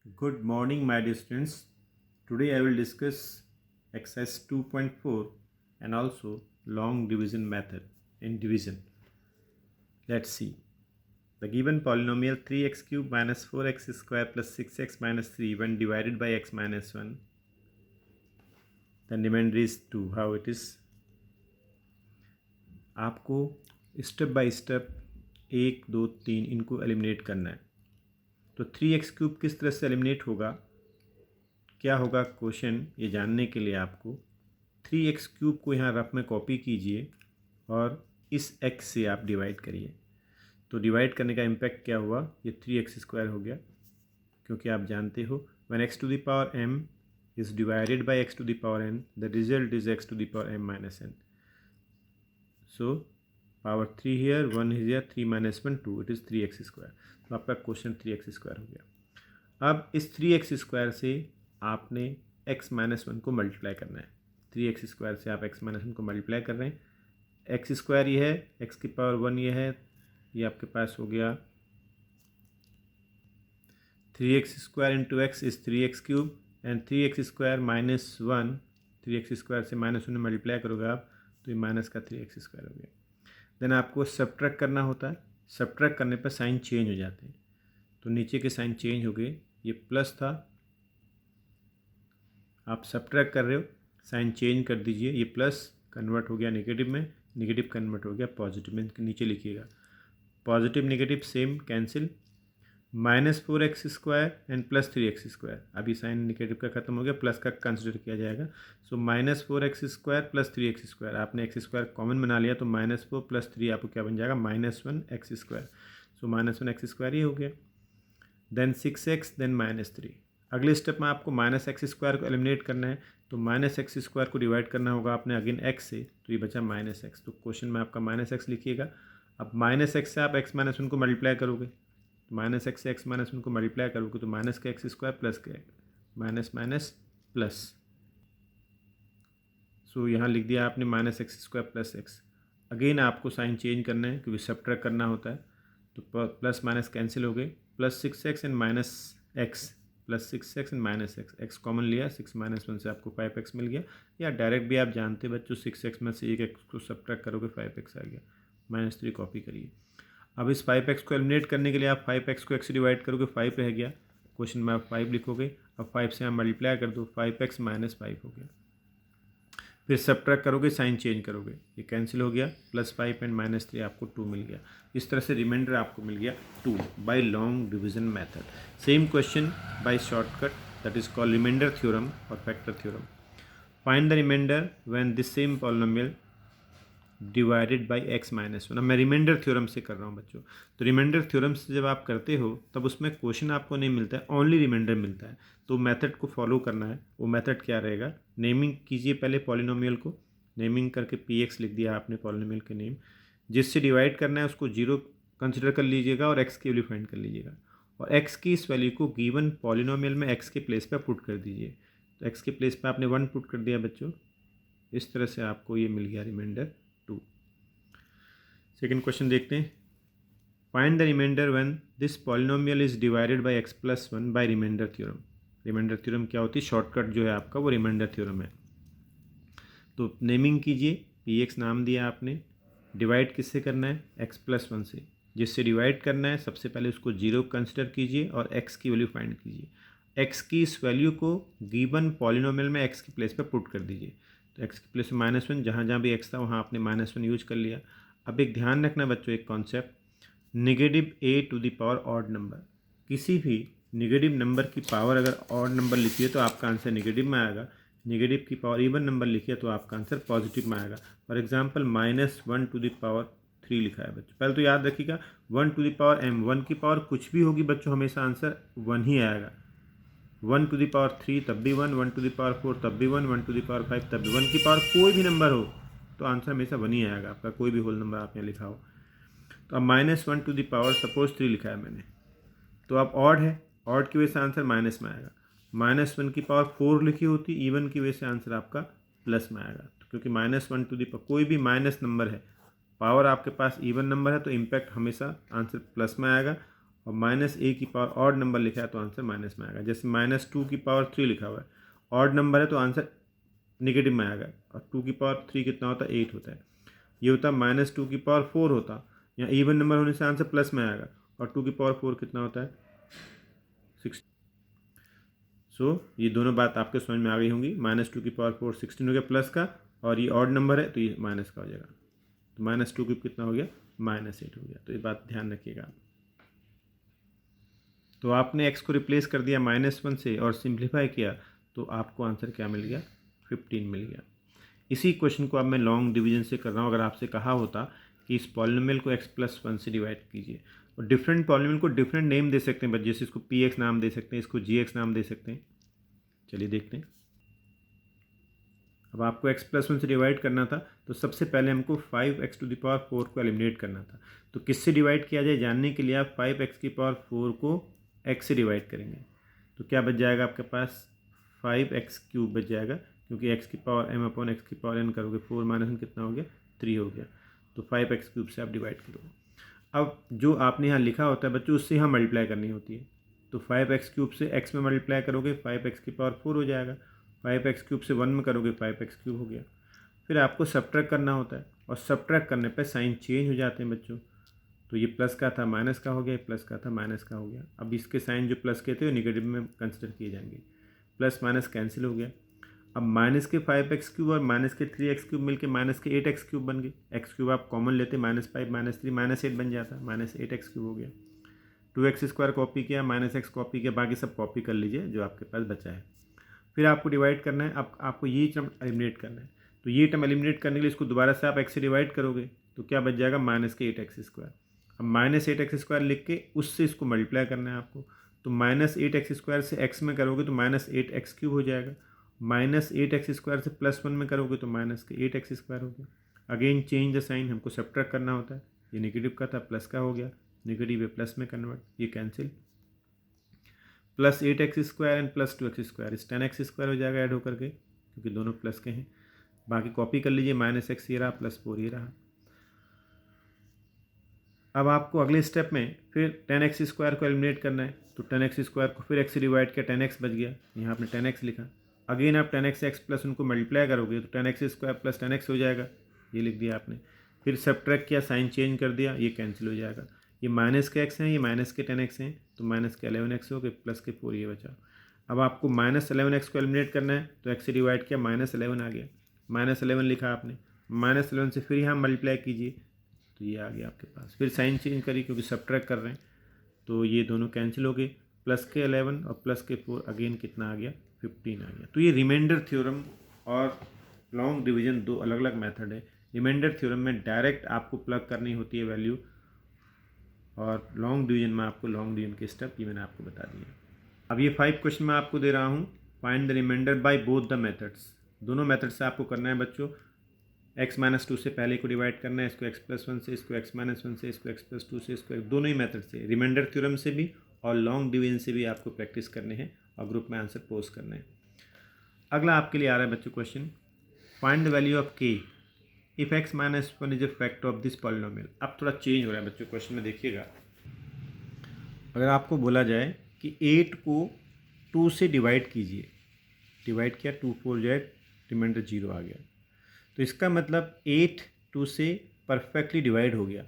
Good morning, my dear students. Today I will discuss exercise 2.4 and also long division method in division. Let's see. The given polynomial 3x cube minus 4x square plus 6x minus 3 when divided by x minus 1, then remainder is 2. How it is? आपको step by step 1, 2, 3 इनको eliminate करना है. तो 3x cube किस तरह से eliminate होगा, क्या होगा क्वेश्चन, ये जानने के लिए आपको 3x क्यूब को यहाँ रफ में कॉपी कीजिए और इस x से आप डिवाइड करिए. तो डिवाइड करने का इम्पैक्ट क्या हुआ, ये 3x स्क्वायर हो गया, क्योंकि आप जानते हो when x to the power m is divided by x to the power n the result is x to the power m minus n. So power 3 here, 1 here, 3 minus 1 2, it is 3x square. तो आपका question 3x square हो गया. अब इस 3x square से आपने x minus 1 को multiply करना है. 3x स्क्वायर से आप x माइनस 1 को मल्टीप्लाई कर रहे हैं. x स्क्वायर ये है, x की पावर 1 ये है, ये आपके पास हो गया 3x square into x is 3x cube and 3x square minus 1, 3x square से माइनस 1 मल्टीप्लाई करोगे आप तो ये माइनस का 3x स्क्वायर हो गया. देन आपको सब्ट्रैक्ट करना होता है. सब्ट्रैक्ट करने पर साइन चेंज हो जाते हैं. तो नीचे के साइन चेंज हो गए, ये प्लस था, आप सब्ट्रैक्ट कर रहे हो, साइन चेंज कर दीजिए, ये प्लस कन्वर्ट हो गया नेगेटिव में, नेगेटिव कन्वर्ट हो गया पॉजिटिव में. नीचे लिखिएगा positive negative same cancel, -4x square and plus 3x square. अभी साइन नेगेटिव का खत्म हो गया, प्लस का कंसिडर किया जाएगा. सो -4x square plus 3x square, आपने x स्क्वायर कॉमन बना लिया तो -4 प्लस 3 आपको क्या बन जाएगा, -1x स्क्वायर. सो -1x स्क्वायर ये हो गया. Then 6x then -3. अगले स्टेप में आपको -x स्क्वायर को एलिमिनेट करना है. तो -x स्क्वायर को डिवाइड करना होगा आपने अगेन x से, तो ये बचा -x. तो क्वेश्चन में आपका -x लिखिएगा. अब -x से आप x माइनस 1 को मल्टीप्लाई करोगे, -x से x माइनस 1 को मल्टीप्लाई करोगे तो माइनस का एक्स स्क्वायर प्लस का माइनस माइनस प्लस. सो यहाँ लिख दिया आपने -x square plus x. Again आपको साइन चेंज करना है क्योंकि सब्ट्रैक्ट करना होता है. तो प्लस माइनस कैंसिल हो गए, plus 6x and minus x, plus 6x and minus x common लिया, 6 माइनस 1 से आपको 5x मिल गया. या डायरेक्ट भी आप जानते हैं बच्चों, 6x में से एक x को सब्ट्रैक्ट करोगे 5x आ गया. -3 कॉपी करिए. अब इस 5x को एलिमिनेट करने के लिए आप 5x को x से डिवाइड करोगे, 5 रह गया. क्वेश्चन में आप 5 लिखोगे. अब 5 से आप मल्टीप्लाई कर दो, 5x माइनस 5 हो गया. फिर सब्ट्रैक्ट करोगे, साइन चेंज करोगे, ये कैंसिल हो गया, +5 एंड -3 आपको 2 मिल गया. इस तरह से रिमाइंडर आपको मिल गया 2 by long division method. Same question by shortcut, that is called remainder theorem और factor theorem. Find the remainder when this same polynomial divided by x minus 1. अब मैं रिमाइंडर थ्योरम से कर रहा हूँ बच्चों. तो रिमाइंडर थ्योरम से जब आप करते हो तब उसमें क्वेश्चन आपको नहीं मिलता है, ओनली रिमाइंडर मिलता है. तो मेथड को फॉलो करना है. वो मेथड क्या रहेगा, नेमिंग कीजिए पहले पॉलिनोमियल को. नेमिंग करके px लिख दिया आपने पॉलिनोमियल के नेम. जिससे डिवाइड करना है उसको 0 कंसिडर कर लीजिएगा और x की वैल्यू फाइंड कर लीजिएगा. और x की इस वैल्यू को गिवन पॉलिनोमियल में x के प्लेस पर पुट कर दीजिए. तो x के प्लेस पर आपने 1 पुट कर दिया बच्चों. इस तरह से आपको ये मिल गया रिमाइंडर 2. सेकेंड क्वेश्चन देखते हैं. Find the remainder when this polynomial is divided by x plus 1 by remainder theorem. Remainder theorem क्या होती है, शॉर्टकट जो है आपका वो रिमाइंडर थ्योरम है. तो नेमिंग कीजिए, px नाम दिया आपने. डिवाइड किससे करना है, x प्लस 1 से. जिससे डिवाइड करना है सबसे पहले उसको 0 कंसिडर कीजिए और x की वैल्यू फाइंड कीजिए. x की इस वैल्यू को गिवन पॉलिनोमियल में x की प्लेस पर पुट कर दीजिए. तो x की प्लेस में -1, जहाँ जहाँ भी x था वहाँ आपने -1 यूज कर लिया. अब एक ध्यान रखना बच्चों, एक concept, negative a to the power odd number. किसी भी नेगेटिव नंबर की पावर अगर ऑड नंबर लिखिए तो आपका आंसर नेगेटिव में आएगा. नेगेटिव की पावर इवन नंबर लिखिए तो आपका आंसर पॉजिटिव में आएगा. For example -1 to the power 3 लिखा है बच्चों. पहले तो याद रखिएगा 1 टू द पावर m, 1 की पावर कुछ भी होगी बच्चों हमेशा आंसर 1 ही आएगा. 1 टू द पावर 3 तब भी 1, 1 टू द पावर 4 तब भी 1, 1 टू द पावर 5 तब भी 1 की पावर कोई भी नंबर हो तो आंसर हमेशा 1 ही आएगा आपका, कोई भी होल नंबर आप यहाँ लिखा हो. तो अब -1 टू द पावर सपोज 3 लिखा है मैंने, तो अब ऑड है, ऑड की वजह से आंसर माइनस में आएगा. -1 की पावर 4 लिखी होती, इवन की वजह से आंसर आपका प्लस में आएगा. तो क्योंकि -1 टू द पावर कोई भी माइनस नंबर है, पावर आपके पास इवन नंबर है तो इम्पैक्ट हमेशा आंसर प्लस में आएगा. और माइनस ए की पावर ऑड नंबर लिखा है तो आंसर माइनस में आएगा। जैसे -2 की पावर 3 लिखा हुआ है, ऑड नंबर है तो आंसर नेगेटिव में आएगा, और 2 की पावर 3 कितना होता है, 8 होता है। ये होता -2 की पावर 4 होता, यहाँ इवन नंबर होने से आंसर प्लस में आएगा, और 2 की पावर 4 कितना होता है, 6। सो ये दोनों बात आपके समझ में आ गई होंगी। -2 की पावर 4 16 हो गया प्लस का, और ये ऑड नंबर है तो ये माइनस का हो जाएगा, तो -2 की कितना हो गया, -8 हो गया। तो ये बात ध्यान रखिएगा। तो आपने x को रिप्लेस कर दिया -1 से और सिंप्लीफाई किया, तो आपको आंसर क्या मिल गया, 15 मिल गया। इसी क्वेश्चन को अब मैं लॉन्ग डिवीजन से कर रहा हूँ। अगर आपसे कहा होता कि इस पॉलिनोमियल को x+1 से डिवाइड कीजिए, और डिफरेंट पॉलिनोमियल को डिफरेंट नेम दे सकते हैं, बट जैसे इसको px नाम दे सकते हैं, इसको gx नाम दे सकते हैं। चलिए देखते हैं। अब आपको x+1 से डिवाइड करना था, तो सबसे पहले हमको 5x⁴ को एलिमिनेट करना था। तो किससे डिवाइड किया जाए जानने के लिए आप 5x⁴ को x से डिवाइड करेंगे, तो क्या बच जाएगा आपके पास, 5x³ बच जाएगा, क्योंकि x⁴m/x⁴n करोगे, 4 - 1 कितना हो गया, 3 हो गया। तो 5x³ से आप डिवाइड करोगे। अब जो आपने यहाँ लिखा होता है बच्चों, उससे यहाँ मल्टीप्लाई करनी होती है। तो 5x³ से x में मल्टीप्लाई करोगे, 5x⁴ हो जाएगा। 5x³ से 1 में करोगे, 5x³ हो गया। फिर आपको सब्ट्रैक्ट करना होता है, और सब्ट्रैक्ट करने पर साइन चेंज हो जाते हैं बच्चों। तो ये प्लस का था माइनस का हो गया, प्लस का था माइनस का हो गया। अब इसके साइन जो प्लस के थे वो निगेटिव में कंसिडर किए जाएंगे, प्लस माइनस कैंसिल हो गया। अब माइनस के 5x³ और माइनस के 3x³ मिलके माइनस के 8x³ बन गए। x³ आप कॉमन लेते, -5 - 3 -8 बन जाता, -8x³ हो गया। 2x² कॉपी किया, -x कॉपी किया, बाकी सब कॉपी कर लीजिए जो आपके पास बचा है। फिर आपको डिवाइड करना है। अब आपको ये टर्म एलिमिनेट करना है, तो ये टर्म एलिमिनेट करने के लिए इसको दोबारा से आप x से डिवाइड करोगे, तो क्या बच जाएगा, -8x²। अब -8x² लिख के उससे इसको मल्टीप्लाई करना है आपको, तो -8x² से x में करोगे तो -8x³ हो जाएगा। -8x² से +1 में करोगे तो -8x² हो गया। अगेन चेंज द साइन, हमको सब्ट्रैक्ट करना होता है। ये नेगेटिव का था, प्लस का हो गया, नेगेटिव है प्लस में कन्वर्ट, ये कैंसिल। +8x² एंड +2x², इस 10x² हो जाएगा ऐड होकर के, क्योंकि दोनों प्लस के हैं। बाकी कॉपी कर लीजिए, -x ये रहा, +4 ये रहा। अब आपको अगले स्टेप में फिर 10x² को एलिमिनेट करना है, तो 10x² को फिर x से डिवाइड किया, 10x बच गया, यहाँ आपने 10x लिखा। अगेन आप 10x x प्लस उनको मल्टीप्लाई करोगे तो 10x² + 10x हो जाएगा, ये लिख दिया आपने। फिर सब्ट्रैक्ट किया, साइन चेंज कर दिया, ये कैंसिल हो जाएगा। ये माइनस के x हैं, ये माइनस के 10x हैं, तो माइनस के 11x हो गए, प्लस के 4 ये बचा। अब आपको -11x को एलिमिनेट करना है, तो x से डिवाइड किया, -11 आ गया, -11 लिखा आपने। -11 से फिर यहाँ मल्टीप्लाई कीजिए, तो ये आ गया आपके पास। फिर साइन चेंज करिए क्योंकि सब्ट्रैक्ट कर रहे हैं, तो ये दोनों कैंसिल हो गए, प्लस के 11 और प्लस के 4, अगेन कितना आ गया, 15 आ गया। तो ये रिमाइंडर थ्योरम और लॉन्ग डिवीजन दो अलग अलग मेथड है। रिमाइंडर थ्योरम में डायरेक्ट आपको प्लग करनी होती है वैल्यू, और लॉन्ग डिवीजन में आपको लॉन्ग डिवीजन के स्टेप ये मैंने आपको बता दिए। अब ये 5 क्वेश्चन मैं आपको दे रहा हूँ, find the remainder by both the methods. दोनों मेथड से आपको करना है बच्चों। x-2 से पहले को डिवाइड करना है, इसको x+1 से, इसको x-1 से, इसको x+2 से, इसको दोनों ही मेथड से, रिमाइंडर थ्योरम से भी और लॉन्ग डिवीजन से भी आपको प्रैक्टिस करने हैं और ग्रुप में आंसर पोस्ट करने हैं। अगला आपके लिए आ रहा है बच्चों question, find the value of k if x-1 is a factor of this polynomial. अब थोड़ा चेंज हो रहा है बच्चों क्वेश्चन में, देखिएगा। अगर आपको बोला जाए कि 8 को 2 से डिवाइड कीजिए, डिवाइड किया, 2 4 जाए, रिमाइंडर 0 आ गया, तो इसका मतलब 8 2 से परफेक्टली डिवाइड हो गया।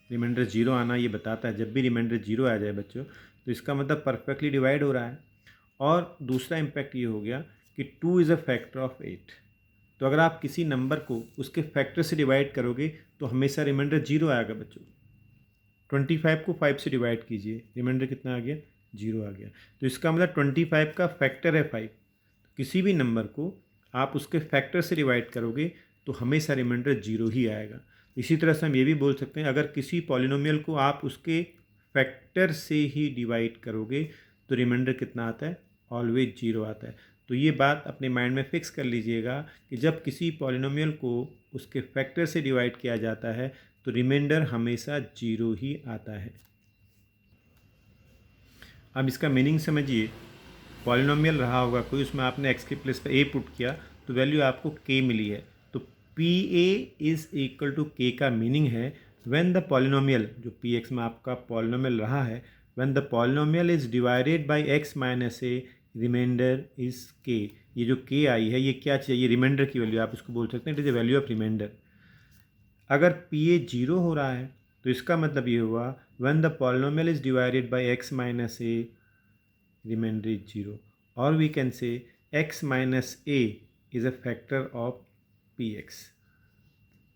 रिमाइंडर 0 आना ये बताता है, जब भी रिमाइंडर 0 आ जाए बच्चों, तो इसका मतलब परफेक्टली डिवाइड हो रहा है। और दूसरा इम्पैक्ट ये हो गया कि 2 इज़ अ फैक्टर ऑफ 8। तो अगर आप किसी नंबर को उसके फैक्टर से डिवाइड करोगे तो हमेशा रिमाइंडर 0 आएगा बच्चों। 25 को 5 से डिवाइड कीजिए, रिमाइंडर कितना आ गया, 0 आ गया। तो इसका मतलब 25 का फैक्टर है 5। किसी भी नंबर को आप उसके फैक्टर से डिवाइड करोगे तो हमेशा रिमाइंडर 0 ही आएगा। इसी तरह से हम ये भी बोल सकते हैं, अगर किसी पॉलिनोमियल को आप उसके फैक्टर से ही डिवाइड करोगे तो रिमाइंडर कितना आता है, ऑलवेज 0 आता है। तो ये बात अपने माइंड में फिक्स कर लीजिएगा कि जब किसी पॉलिनोमियल को उसके फैक्टर से डिवाइड किया जाता है तो रिमाइंडर हमेशा 0 ही आता है। अब इसका मीनिंग समझिए, पॉलिनोमियल रहा होगा कोई, उसमें आपने x के प्लेस पर a पुट किया तो वैल्यू आपको k मिली है, तो PA is equal to k का मीनिंग है व्हेन द पॉलिनोमियल, जो px में आपका पॉलिनोमियल रहा है, when the polynomial is divided by x minus a remainder is k. ये जो के आई है ये क्या चाहिए, ये रिमाइंडर की वैल्यू, आप इसको बोल सकते हैं it is the value of remainder. अगर पी ए जीरो हो रहा है तो इसका मतलब ये हुआ when the polynomial is divided by x minus a remainder is zero, और we can say x minus a is a factor of p x.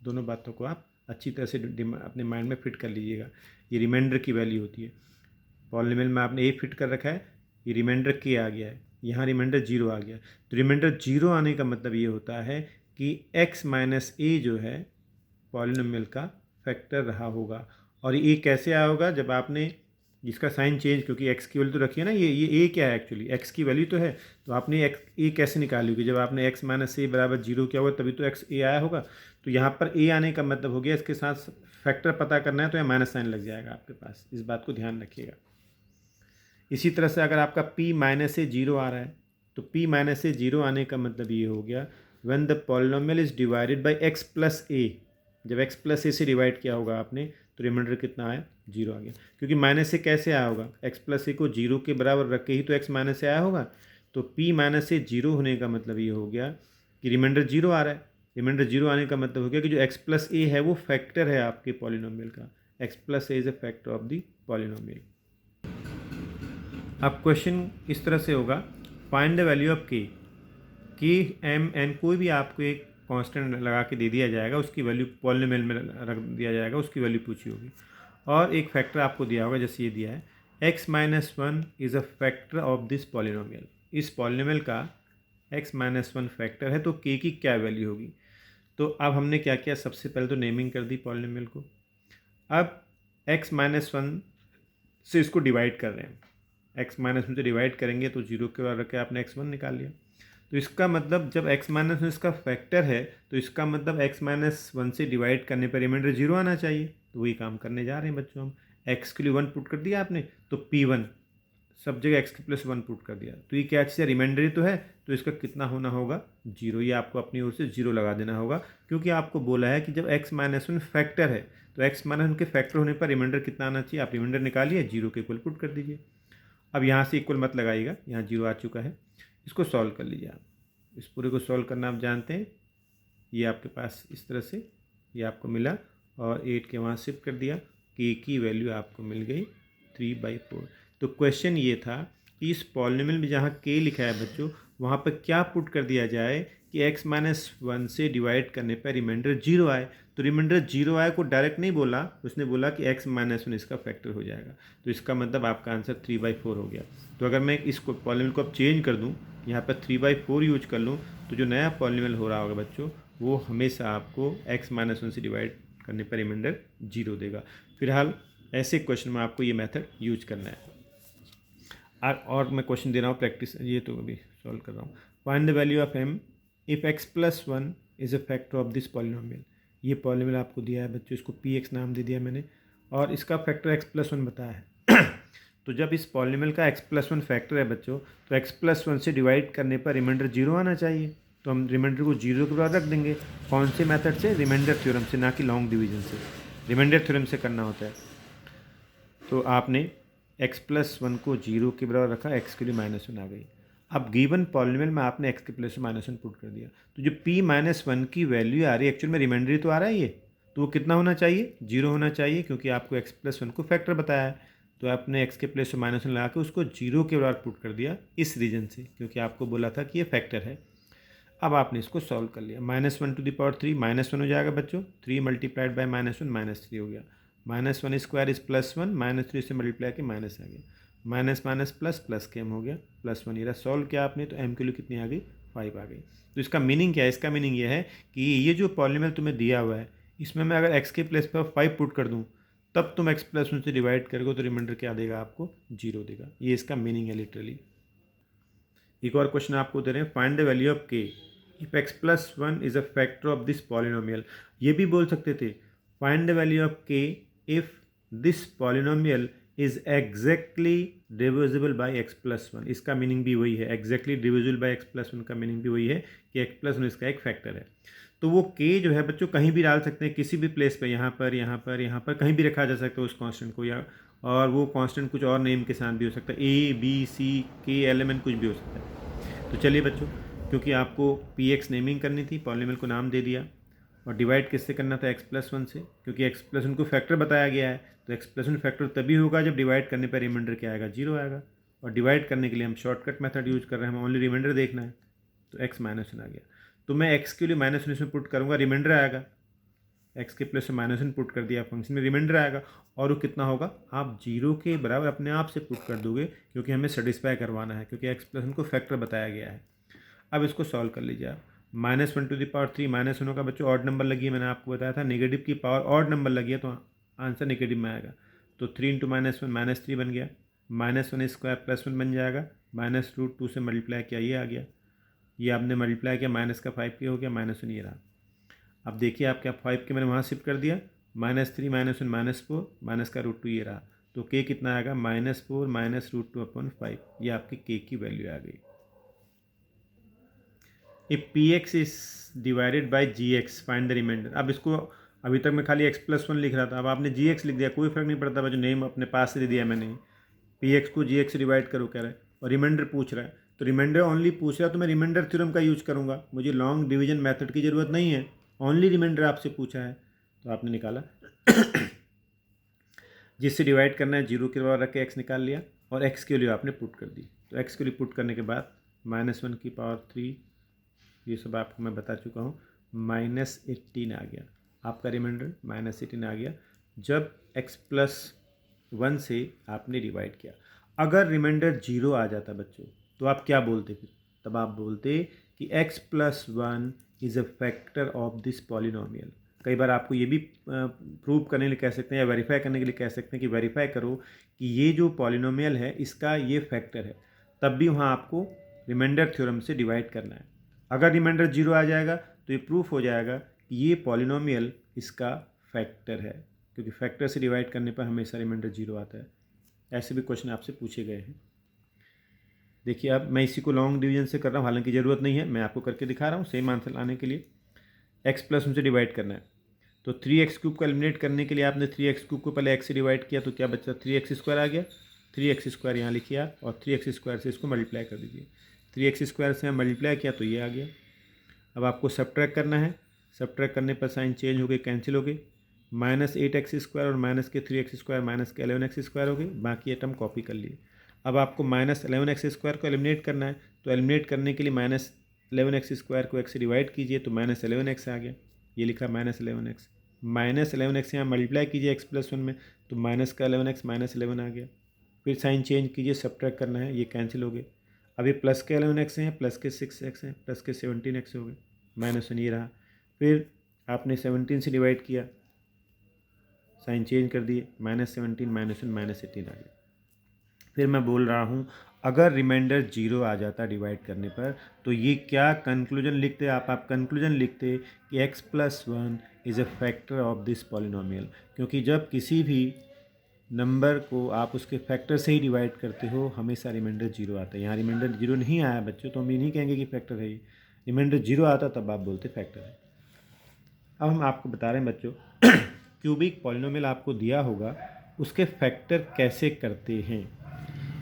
दोनों बातों को आप अच्छी तरह से अपने माइंड में फिट कर लीजिएगा। ये रिमाइंडर की वैल्यू होती है, पॉलिनोमियल में आपने ए फिट कर रखा है, ये रिमाइंडर के आ गया है, यहाँ रिमाइंडर जीरो आ गया। तो रिमाइंडर जीरो आने का मतलब ये होता है कि एक्स माइनस ए जो है पॉलिनोमियल का फैक्टर रहा होगा। और ये कैसे आया होगा, जब आपने इसका साइन चेंज, क्योंकि एक्स की वैल्यू तो रखी है ना, ये ए क्या है एक्चुअली, एक्स की वैल्यू तो है, तो आपने एक्स ए कैसे निकाली होगी, जब आपने एक्स माइनस ए बराबर जीरो किया होगा तभी तो एक्स ए आया होगा। तो यहाँ पर ए आने का मतलब हो गया इसके साथ फैक्टर पता करना है तो यहाँ माइनस साइन लग जाएगा आपके पास, इस बात को ध्यान रखिएगा। इसी तरह से अगर आपका p माइनस से जीरो आ रहा है तो p माइनस से जीरो आने का मतलब ये हो गया when the polynomial is divided by x plus a. जब x प्लस ए से डिवाइड किया होगा आपने तो रिमाइंडर कितना आया, जीरो आ गया। क्योंकि माइनस से कैसे आया होगा, x प्लस ए को जीरो के बराबर रख के ही तो x माइनस से आया होगा। तो p माइनस से जीरो होने का मतलब ये हो गया कि रिमाइंडर जीरो आ रहा है। रिमाइंडर जीरो आने का मतलब हो गया कि जो x प्लस ए है वो फैक्टर है आपके पॉलिनोमियल का, x plus A is a factor of the polynomial. अब क्वेश्चन इस तरह से होगा, फाइंड द वैल्यू ऑफ के एम एन, कोई भी आपको एक कांस्टेंट लगा के दे दिया जाएगा, उसकी वैल्यू पॉलिनोमियल में रख दिया जाएगा, उसकी वैल्यू पूछी होगी, और एक फैक्टर आपको दिया होगा, जैसे ये दिया है x minus one is a factor of this polynomial. इस पॉलिनोमियल का x माइनस वन फैक्टर है, तो k की क्या वैल्यू होगी। तो अब हमने क्या किया, सबसे पहले तो नेमिंग कर दी पॉलिनोमियल को। अब x माइनस वन से इसको डिवाइड कर रहे हैं, x माइनस वन से डिवाइड करेंगे तो जीरो के बाद रख के आपने x1 निकाल लिया। तो इसका मतलब जब x माइनस वन इसका फैक्टर है तो इसका मतलब x माइनस वन से डिवाइड करने पर रिमाइंडर जीरो आना चाहिए। तो वही काम करने जा रहे हैं बच्चों हम। x के लिए वन पुट कर दिया आपने तो p1 सब जगह x के प्लस वन पुट कर दिया, तो ये क्या चीज़ है, रिमाइंडर ही तो है, तो इसका कितना होना होगा, जीरो। ये आपको अपनी ओर से जीरो लगा देना होगा, क्योंकि आपको बोला है कि जब x माइनस वन फैक्टर है तो x माइनस वन के फैक्टर होने पर रिमाइंडर कितना आना चाहिए। आप रिमाइंडर निकालिए, जीरो के इक्वल पुट कर दीजिए। अब यहाँ से इक्वल मत लगाइएगा, यहाँ जीरो आ चुका है, इसको सॉल्व कर लीजिए आप। इस पूरे को सॉल्व करना आप जानते हैं, ये आपके पास इस तरह से ये आपको मिला, और 8 के वहाँ शिफ्ट कर दिया, k की वैल्यू आपको मिल गई 3/4। तो क्वेश्चन ये था कि इस पॉलिनोमियल में जहाँ k लिखा है बच्चों, वहाँ पर क्या पुट कर दिया जाए कि x माइनस वन से डिवाइड करने पर रिमाइंडर जीरो आए। तो रिमाइंडर जीरो आए को डायरेक्ट नहीं बोला, उसने बोला कि x माइनस वन इसका फैक्टर हो जाएगा। तो इसका मतलब आपका आंसर 3/4 हो गया। तो अगर मैं इसको पॉलिनोमियल को अब चेंज कर दूँ, यहाँ पर 3/4 यूज कर लूँ, तो जो नया पॉलिनोमियल हो रहा होगा बच्चों वो हमेशा आपको x माइनस वन से डिवाइड करने पर रिमाइंडर जीरो देगा। फिलहाल ऐसे क्वेश्चन में आपको ये मेथड यूज करना है। और मैं क्वेश्चन दे रहा हूँ प्रैक्टिस, ये तो अभी सॉल्व कर रहा हूँ। Find the value of m if x plus one is a factor of this polynomial. ये पॉलिनोमियल आपको दिया है बच्चों, इसको px नाम दे दिया मैंने, और इसका फैक्टर x प्लस वन बताया है। तो जब इस पॉलिनोमियल का x प्लस वन फैक्टर है बच्चों, तो x प्लस वन से डिवाइड करने पर रिमाइंडर जीरो आना चाहिए। तो हम रिमाइंडर को जीरो के बाद रख देंगे। कौन से मेथड से, रिमाइंडर थ्योरम से, ना कि लॉन्ग डिवीजन से। रिमाइंडर थ्योरम से करना होता है। तो आपने x प्लस वन को जीरो के बराबर रखा, x के लिए माइनस वन आ गई। अब गिवन पॉलिनोमियल में आपने x के प्लस माइनस वन पुट कर दिया, तो जो p माइनस वन की वैल्यू आ रही है एक्चुअल में रिमाइंडर ही तो आ रहा है ये, तो वो कितना होना चाहिए, जीरो होना चाहिए, क्योंकि आपको x प्लस वन को फैक्टर बताया है। तो आपने x के प्लस माइनस वन लगा के उसको जीरो के बराबर पुट कर दिया इस रीजन से, क्योंकि आपको बोला था कि ये फैक्टर है। अब आपने इसको सॉल्व कर लिया, minus one two the power three minus one हो जाएगा बच्चों, 3 multiplied by minus one minus three हो गया। Minus one square is plus one, minus three से मल्टीप्लाई के माइनस आ गया, माइनस माइनस प्लस, प्लस के एम हो गया प्लस वन। ये सॉल्व किया आपने तो एम की वैल्यू कितनी आ गई, 5 आ गई। तो इसका मीनिंग क्या है, इसका मीनिंग ये है कि ये जो पॉलिनोमियल तुम्हें दिया हुआ है, इसमें मैं अगर x के प्लेस पर 5 पुट कर दूँ, तब तुम x प्लस वन से डिवाइड करोगे तो रिमाइंडर क्या देगा, आपको जीरो देगा। ये इसका मीनिंग है लिटरली। एक और क्वेश्चन आपको दे रहे हैं, find the value of k if x plus one is a factor of this polynomial. ये भी बोल सकते थे, find the value of k if this polynomial is exactly divisible by x plus one. इसका meaning भी वही है, exactly divisible by x plus one का मीनिंग भी वही है कि x प्लस वन इसका एक फैक्टर है। तो वो k जो है बच्चों कहीं भी डाल सकते हैं, किसी भी प्लेस पे, यहाँ पर, यहाँ पर, यहाँ पर, कहीं भी रखा जा सकता है उस कांस्टेंट को, या और वो कांस्टेंट कुछ और नेम के साथ भी हो सकता है, ए बी सी के एल एम एन कुछ भी हो सकता है। तो चलिए बच्चों, क्योंकि आपको पी एक्स नेमिंग करनी थी, पॉलिनोमियल को नाम दे दिया, और डिवाइड किससे करना था, x+1 से, क्योंकि x+1 को फैक्टर बताया गया है। तो x+1 फैक्टर तभी होगा जब डिवाइड करने पर रिमाइंडर क्या आएगा, 0 आएगा। और डिवाइड करने के लिए हम शॉर्टकट मेथड यूज कर रहे हैं, हमें ओनली रिमाइंडर देखना है। तो x -1 आ गया, तो मैं x के लिए -1 इसमें पुट करूँगा, रिमाइंडर आएगा। x के प्लस में -1 पुट कर दिया, फंक्शन में रिमाइंडर आएगा, और वो कितना होगा, आप 0 के बराबर अपने आप से पुट कर दोगे, क्योंकि हमें सेटिस्फाई करवाना है, क्योंकि x+1 को फैक्टर बताया गया है। अब इसको सॉल्व कर लीजिए आप। -1⁻3 -1 का बच्चों ऑड नंबर लगी है, मैंने आपको बताया था, नेगेटिव की पावर ऑड नंबर लगी है तो आंसर नेगेटिव में आएगा। तो 3 × -1 -3 बन गया, -1² +1 बन जाएगा, -√2 से मल्टीप्लाई किया, ये आ गया, ये आपने मल्टीप्लाई किया, माइनस का 5 के हो गया, -1 ये रहा। अब देखिए आप क्या, 5 के मैंने वहाँ शिफ्ट कर दिया, -3 -1 -4 माइनस का √2 ये रहा। तो के कितना आएगा, -4 -√2/5, ये आपकी के की वैल्यू आ गई। If px is divided by gx find the remainder. अब इसको, अभी तक मैं खाली x+1 लिख रहा था, अब आपने gx लिख दिया, कोई फर्क नहीं पड़ता, जो नेम अपने पास से दे दिया मैंने, px को gx से डिवाइड करो कह रहा है, और रिमाइंडर पूछ रहा है, तो रिमाइंडर ओनली पूछ रहा है, तो मैं रिमाइंडर थ्योरम का यूज करूँगा, मुझे लॉन्ग डिवीजन मेथड की ज़रूरत नहीं है, ओनली रिमाइंडर आपसे पूछा है, तो आपने निकाला जिससे डिवाइड करना है, 0 के बराबर रख के x निकाल लिया, और x के लिए आपने पुट कर दी। तो x के लिए पुट करने के बाद -1⁻3, ये सब आपको मैं बता चुका हूँ, -18 आ गया, आपका रिमाइंडर -18 आ गया जब x+1 से आपने डिवाइड किया। अगर रिमाइंडर 0 आ जाता बच्चों, तो आप क्या बोलते फिर, तब आप बोलते कि x+1 is a factor of this polynomial. कई बार आपको ये भी प्रूव करने के लिए कह सकते हैं, या वेरीफाई करने के लिए कह सकते हैं कि वेरीफाई करो कि ये जो पॉलिनोमियल है इसका ये फैक्टर है, तब भी वहाँ आपको रिमाइंडर थ्योरम से डिवाइड करना है। अगर रिमाइंडर 0 आ जाएगा तो ये प्रूफ हो जाएगा कि ये पॉलिनोमियल इसका फैक्टर है, क्योंकि फैक्टर से डिवाइड करने पर हमेशा रिमाइंडर 0 आता है। ऐसे भी क्वेश्चन आपसे पूछे गए हैं। देखिए अब मैं इसी को लॉन्ग डिवीजन से कर रहा हूँ, हालांकि ज़रूरत नहीं है, मैं आपको करके दिखा रहा हूँ सेम आंसर लाने के लिए। x+1 से डिवाइड करना है, तो 3x³ को एलिमिनेट करने के लिए आपने 3x³ को पहले x से डिवाइड किया, तो क्या बचा, 3x² आ गया, 3x² यहाँ लिखिए आप, और 3x² से इसको मल्टीप्लाई कर दीजिए, 3x² से मल्टीप्लाई किया तो ये आ गया। अब आपको सब्ट्रैक्ट करना है, सब्ट्रैक्ट करने पर साइन चेंज हो गए, कैंसिल हो गए, -8x² और -3x² -11x² हो गए, बाकी टर्म कॉपी कर लिए। अब आपको -11x² को एलिमिनेट करना है, तो एलिमिनेट करने के लिए -11x² को x से डिवाइड कीजिए, तो -11x आ गया, ये लिखा -11x, -11x यहाँ मल्टीप्लाई कीजिए x+1 में, तो -11x -11 आ गया। फिर साइन चेंज कीजिए, सब्ट्रैक्ट करना है, ये कैंसिल हो गए। अभी प्लस के 11x हैं, प्लस के 6x हैं, प्लस के 17x हो गए, -1 ये रहा। फिर आपने 17 से डिवाइड किया, साइन चेंज कर दिए, -17 -1 -18 आ गया। फिर मैं बोल रहा हूँ, अगर रिमाइंडर 0 आ जाता डिवाइड करने पर, तो ये क्या कंक्लूजन लिखते आप कंक्लूजन लिखते कि x+1 is a factor of this polynomial, क्योंकि जब किसी भी नंबर को आप उसके फैक्टर से ही डिवाइड करते हो, हमेशा रिमाइंडर 0 आता है। यहाँ रिमाइंडर 0 नहीं आया बच्चों, तो हम ये नहीं कहेंगे कि फैक्टर है, ये रिमाइंडर 0 आता तब आप बोलते फैक्टर है। अब हम आपको बता रहे हैं बच्चों, क्यूबिक पॉलिनोमियल आपको दिया होगा, उसके फैक्टर कैसे करते हैं।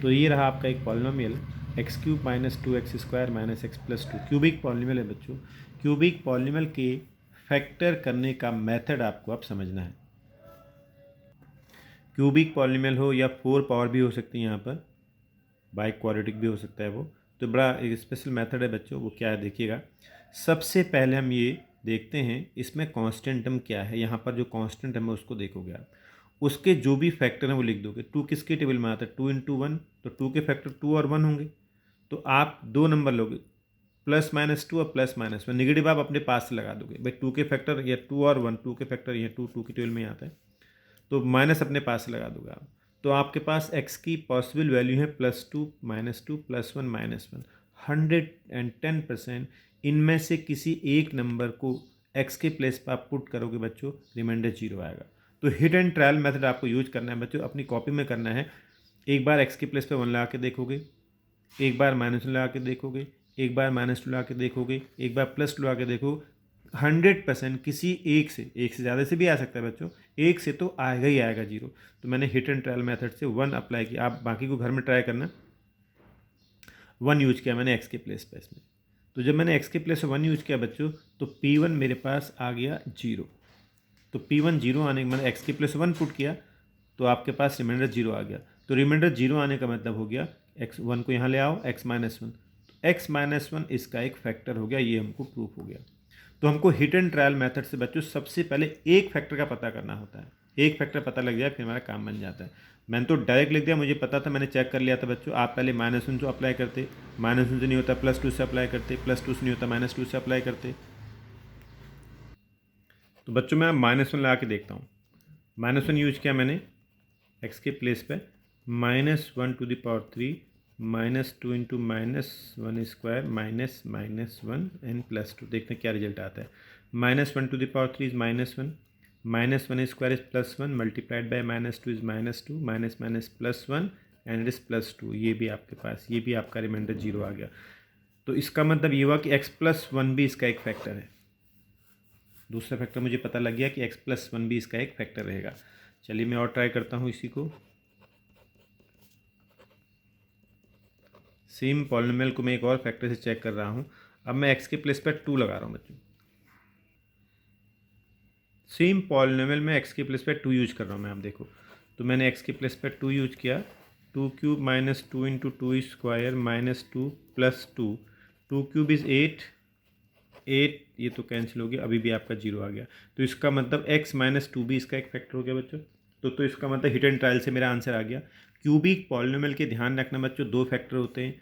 तो ये रहा आपका एक polynomial, x³ - 2x² - x+2 cubic polynomial है बच्चों। क्यूबिक पॉलिनोमियल के फैक्टर करने का मेथड आपको अब समझना है। क्यूबिक पॉलिनोमियल हो या 4 पावर भी हो सकती है, यहाँ पर बाई क्वाड्रेटिक भी हो सकता है, वो तो बड़ा एक स्पेशल मेथड है बच्चों। वो क्या है देखिएगा, सबसे पहले हम ये देखते हैं इसमें कांस्टेंट टर्म क्या है। यहाँ पर जो कांस्टेंट टर्म है उसको देखोगे आप, उसके जो भी फैक्टर हैं वो लिख दोगे। 2 किसके टेबल में आता है, 2 × 1, तो 2 के फैक्टर 2 और 1 होंगे, तो आप 2 नंबर लोगे, +-2 और +-1, नेगेटिव आप अपने पास से लगा दोगे भाई। 2 के फैक्टर या 2 और 1, 2 के फैक्टर ये 2 के टेबल में आता है, तो माइनस अपने पास से लगा दोगे आप। तो आपके पास x की पॉसिबल वैल्यू है +2 -2 +1 -1, 110%। इनमें से किसी एक नंबर को x के प्लेस पर आप पुट करोगे बच्चों, रिमाइंडर 0 आएगा। तो हिट एंड ट्रायल मेथड आपको यूज करना है बच्चों, अपनी कॉपी में करना है। एक बार x के प्लेस पर 1 लगा के देखोगे, एक बार -1 लगा के देखोगे, एक बार -2 लगा के देखोगे, एक बार +2 लगा के देखो, 100% किसी एक से ज़्यादा से भी आ सकता है बच्चों, एक से तो आएगा ही आएगा जीरो। तो मैंने हिट एंड ट्रायल मेथड से 1 अप्लाई किया, आप बाकी को घर में ट्राई करना। 1 यूज किया मैंने एक्स के प्लेस पे इसमें। तो जब मैंने एक्स के प्लेस पे 1 यूज किया बच्चों, तो P1 मेरे पास आ गया जीरो। तो P1 जीरो आने के, मैंने एक्स के प्लेस 1 पुट किया तो आपके पास रिमाइंडर जीरो आ गया। तो रिमाइंडर जीरो आने का मतलब हो गया एक्स 1 को यहाँ ले आओ, x-1, तो x-1 इसका एक फैक्टर हो गया, ये हमको प्रूफ हो गया। तो हमको हिट एंड ट्रायल मेथड से बच्चों सबसे पहले एक फैक्टर का पता करना होता है। एक फैक्टर पता लग जाए फिर हमारा काम बन जाता है। मैंने तो डायरेक्ट लिख दिया, मुझे पता था, मैंने चेक कर लिया था बच्चों। आप पहले -1 से अप्लाई करते, -1 से नहीं होता +2 से अप्लाई करते, +2 से नहीं होता -2 से अप्लाई करते। तो बच्चों मैं -1 लगा के देखता हूँ। -1 यूज किया मैंने एक्स के प्लेस पे, -1⁻³ -2 इंटू -1² -1 एंड +2। देखते हैं क्या रिजल्ट आता है। -1⁻³ is -1, -1² is +1 multiplied by -2 is -2, +1 and it is +2। ये भी आपके पास, ये भी आपका रिमाइंडर जीरो आ गया। तो इसका मतलब ये हुआ कि x+1 भी इसका एक फैक्टर है। दूसरा फैक्टर मुझे पता लग गया कि x+1 भी इसका एक फैक्टर रहेगा। चलिए मैं और ट्राई करता हूँ इसी को। सेम पॉलिनोमियल को मैं एक और फैक्टर से चेक कर रहा हूँ। अब मैं x के प्लेस पर 2 लगा रहा हूँ बच्चों। सेम पॉलिनोमियल में x के प्लेस पर 2 यूज कर रहा हूँ मैं। आप देखो, तो मैंने x के प्लेस पर 2 यूज किया, 2³ -2 इंटू 2² -2 +2, 2³ इज़ 8, ये तो कैंसिल हो गया, अभी भी आपका जीरो आ गया। तो इसका मतलब x-2 भी इसका एक फैक्टर हो गया बच्चों। तो इसका मतलब हिट एंड ट्रायल से मेरा आंसर आ गया। क्यूबिक पॉलिनोमियल के ध्यान रखना बच्चों, 2 फैक्टर होते हैं,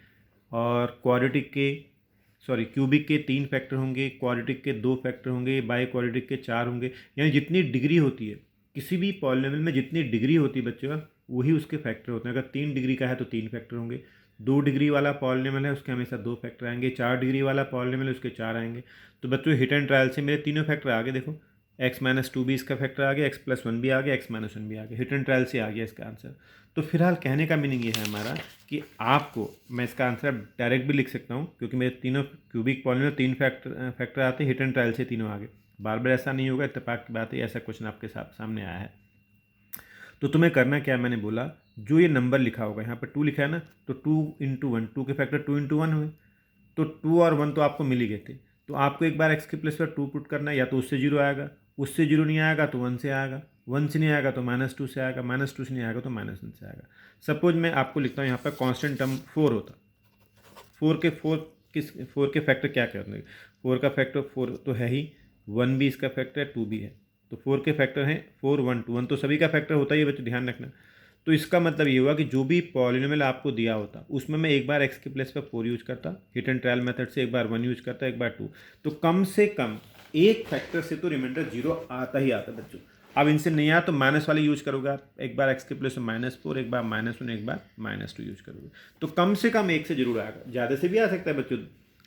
और क्यूबिक के 3 फैक्टर होंगे, क्वाड्रेटिक के 2 फैक्टर होंगे, बाई क्वाड्रेटिक के 4 होंगे। यानी जितनी डिग्री होती है किसी भी पॉलिनोमियल में, जितनी डिग्री होती है बच्चों वही उसके फैक्टर होते हैं। अगर 3 डिग्री का है तो 3 फैक्टर होंगे, 2 डिग्री वाला पॉलिनोमियल है उसके हमेशा 2 फैक्टर आएंगे, 4 डिग्री वाला पॉलिनोमियल है उसके 4 आएंगे। तो बच्चों हिट एंड ट्रायल से मेरे तीनों फैक्टर आ गए। देखो x-2 भी इसका फैक्टर आ गया, x+1 भी आ गया, x-1 भी आ गया। हिट एंड ट्रायल से आ गया इसका आंसर। तो फिलहाल कहने का मीनिंग ये है हमारा कि आपको, मैं इसका आंसर डायरेक्ट भी लिख सकता हूँ क्योंकि मेरे तीनों क्यूबिक पॉलिनोमियल 3 फैक्टर आते हैं, हिट एंड ट्रायल से तीनों आ गए। बार बार ऐसा नहीं होगा, इत्तेफाक की बात है, ऐसा क्वेश्चन आपके सामने आया है। तो तुम्हें करना क्या है, मैंने बोला जो ये नंबर लिखा होगा यहाँ पर 2 लिखा है ना, तो 2 इंटू 1, 2 के फैक्टर 2 इंटू 1 हुए, तो 2 और 1 तो आपको मिल ही गए थे। तो आपको एक बार एक्स के प्लेस पर 2 पुट करना है, या तो उससे जीरो आएगा, उससे जीरो नहीं आएगा तो 1 से आएगा, 1 से नहीं आएगा तो -2 से आएगा, -2 से नहीं आएगा तो -1 से आएगा। सपोज मैं आपको लिखता हूँ यहाँ पर कांस्टेंट टर्म 4 होता, 4 के फैक्टर क्या क्या होंगे। 4 का फैक्टर 4 तो है ही, 1 भी इसका फैक्टर है, 2 भी है। तो 4 के फैक्टर हैं 4, 1, 2, 1 तो सभी का फैक्टर होता ही है बच्चों, ध्यान रखना। तो इसका मतलब ये हुआ कि जो भी पॉलिनोमियल आपको दिया होता उसमें मैं एक बार एक्स के प्लेस पर 4 यूज करता, हिट एंड ट्रायल मेथड से एक बार 1 यूज करता, एक बार 2, तो कम से कम एक फैक्टर से तो रिमाइंडर जीरो आता ही आता बच्चों। अब इनसे नहीं आया तो माइनस वाले यूज करोगे आप, एक बार एक्स के प्लेस में -4, एक बार -1, एक बार -2 यूज करोगे, तो कम से कम एक से जरूर आएगा। ज़्यादा से भी आ सकता है बच्चों,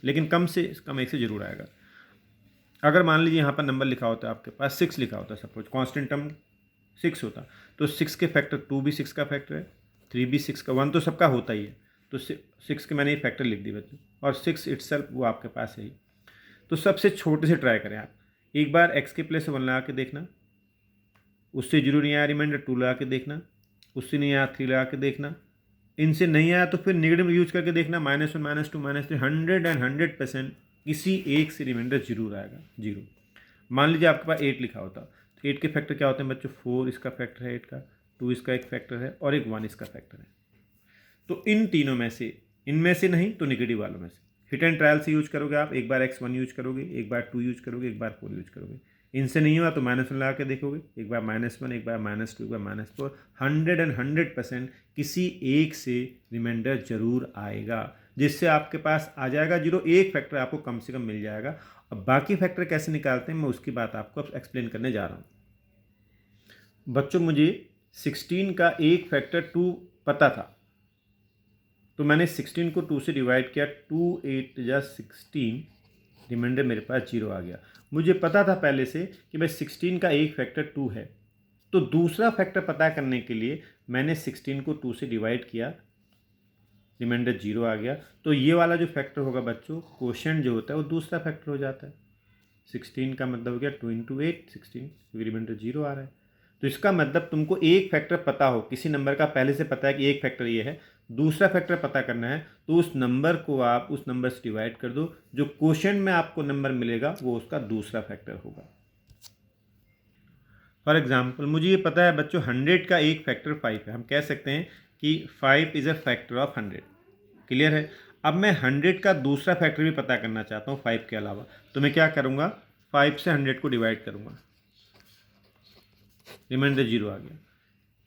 लेकिन कम से कम एक से जरूर आएगा। अगर मान लीजिए यहाँ पर नंबर लिखा होता है आपके पास 6 लिखा होता है, सपोज कांस्टेंट टर्म 6 होता, तो 6 के फैक्टर 2 भी 6 का फैक्टर है, 3 भी 6 का, 1 तो सबका होता ही है, तो 6 के मैंने ये फैक्टर लिख दिए बच्चों, और 6 इटसेल्फ वो आपके पास है ही। तो सबसे छोटे से ट्राई करें आप, एक बार एक्स के प्लेस 1 लगा के देखना, उससे जीरो नहीं आया रिमाइंडर 2 लगा के देखना, उससे नहीं आया 3 लगा के देखना, इनसे नहीं आया तो फिर नेगेटिव यूज करके देखना, -1 -2 -3, 100% किसी एक से रिमाइंडर जरूर आएगा जीरो। मान लीजिए आपके पास 8 लिखा होता, तो 8 के फैक्टर क्या होते हैं बच्चों, 4 इसका फैक्टर है 8 का, 2 इसका एक फैक्टर है, और एक 1 इसका फैक्टर है। तो इन तीनों में से, इनमें से नहीं तो नेगेटिव वालों में से हिट एंड ट्रायल से यूज करोगे आप, एक बार x1 यूज करोगे, एक बार 2 यूज करोगे, एक बार 4 यूज करोगे। इनसे नहीं हुआ तो -1 लगा के देखोगे, एक बार -1, एक बार -2, एक बार -4, 100% किसी एक से रिमाइंडर जरूर आएगा, जिससे आपके पास आ जाएगा जीरो। एक फैक्टर आपको कम से कम मिल जाएगा। अब बाकी फैक्टर कैसे निकालते हैं मैं उसकी बात आपको अब एक्सप्लेन करने जा रहा हूँ। बच्चों मुझे 16 का एक फैक्टर 2 पता था, तो मैंने 16 को 2 से डिवाइड किया, 2 8 या 16, रिमाइंडर मेरे पास जीरो आ गया। मुझे पता था पहले से कि भाई 16 का एक फैक्टर 2 है, तो दूसरा फैक्टर पता करने के लिए मैंने 16 को 2 से डिवाइड किया, रिमाइंडर जीरो आ गया। तो ये वाला जो फैक्टर होगा बच्चों, क्वोशिएंट जो होता है वो दूसरा फैक्टर हो जाता है। 16 का मतलब हो गया 2 इंटू 8 16, क्योंकि रिमाइंडर 0 आ रहा है। तो इसका मतलब तुमको एक फैक्टर पता हो, किसी नंबर का पहले से पता है कि एक फैक्टर ये है, दूसरा फैक्टर पता करना है, तो उस नंबर को आप उस नंबर से डिवाइड कर दो, जो क्वोशिएंट में आपको नंबर मिलेगा वो उसका दूसरा फैक्टर होगा। फॉर एग्जाम्पल मुझे ये पता है बच्चों 100 का एक फैक्टर 5 है, हम कह सकते हैं कि 5 is a factor of 100। Clear है। अब मैं 100 का दूसरा फैक्टर भी पता करना चाहता हूँ 5 के अलावा, तो मैं क्या करूँगा, 5 से 100 को डिवाइड करूँगा, रिमाइंडर 0 आ गया।